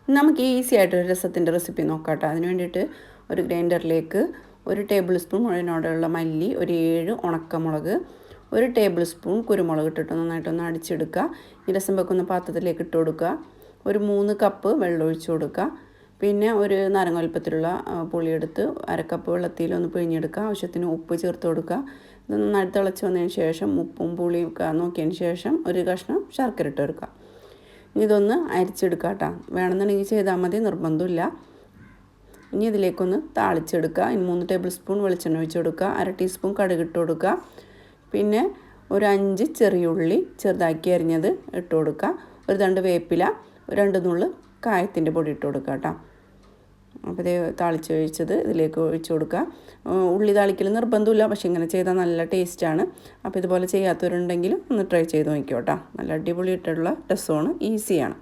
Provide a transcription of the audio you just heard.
നമുക്ക് ഈസി ആയിട്ടൊരു രസത്തിൻ്റെ റെസിപ്പി നോക്കാം കേട്ടോ. അതിന് വേണ്ടിയിട്ട് ഒരു ഗ്രൈൻഡറിലേക്ക് 1 ടേബിൾ സ്പൂൺ മുഴുവനോടെയുള്ള മല്ലി, ഒരു 7 ഉണക്കമുളക്, 1 ടേബിൾ സ്പൂൺ കുരുമുളക് ഇട്ടിട്ട് നന്നായിട്ടൊന്ന് അടിച്ചെടുക്കുക. ഈ രസം വെക്കുന്ന പാത്രത്തിലേക്ക് ഇട്ട് കൊടുക്കുക. ഒരു 3 കപ്പ് വെള്ളം ഒഴിച്ച് കൊടുക്കുക. പിന്നെ ഒരു നാരങ്ങ വലുപ്പത്തിലുള്ള പുളിയെടുത്ത് 1/2 കപ്പ് വെള്ളത്തിലൊന്ന് പിഴിഞ്ഞെടുക്കുക. ആവശ്യത്തിന് ഉപ്പ് ചേർത്ത് കൊടുക്കുക. ഇത് നന്നായിട്ട് തിളച്ച് വന്നതിന് ശേഷം ഉപ്പും പുളിയും ഒക്കെ നോക്കിയതിന് ശേഷം ഒരു കഷ്ണം ശർക്കര ഇട്ട് കൊടുക്കുക. ഇതൊന്ന് അരിച്ചെടുക്കുക കേട്ടോ. വേണമെന്നുണ്ടെങ്കിൽ ചെയ്താൽ മതി, നിർബന്ധമില്ല. ഇനി ഇതിലേക്കൊന്ന് താളിച്ചെടുക്കുക. ഇനി 3 ടേബിൾ സ്പൂൺ വെളിച്ചെണ്ണ ഒഴിച്ച് കൊടുക്കുക. 1/2 ടീസ്പൂൺ കടുക് ഇട്ട് കൊടുക്കുക. പിന്നെ ഒരു 5 ചെറിയ ഉള്ളി ചെറുതാക്കി അരിഞ്ഞത് ഇട്ട് കൊടുക്കുക. ഒരു തണ്ട് വേപ്പില, 2 നുള്ള് കായത്തിൻ്റെ പൊടി ഇട്ട് കൊടുക്കുക കേട്ടോ. അപ്പോൾ ഇത് താളിച്ച് ഒഴിച്ചത് ഇതിലേക്ക് ഒഴിച്ച് കൊടുക്കുക. ഉള്ളി താളിക്കൽ നിർബന്ധമില്ല, പക്ഷേ ഇങ്ങനെ ചെയ്താൽ നല്ല ടേസ്റ്റാണ്. അപ്പോൾ ഇതുപോലെ ചെയ്യാത്തവരുണ്ടെങ്കിൽ ഒന്ന് ട്രൈ ചെയ്ത് നോക്കിക്കോ കേട്ടോ. നല്ല അടിപൊളിയായിട്ടുള്ള രസമാണ്, ഈസിയാണ്.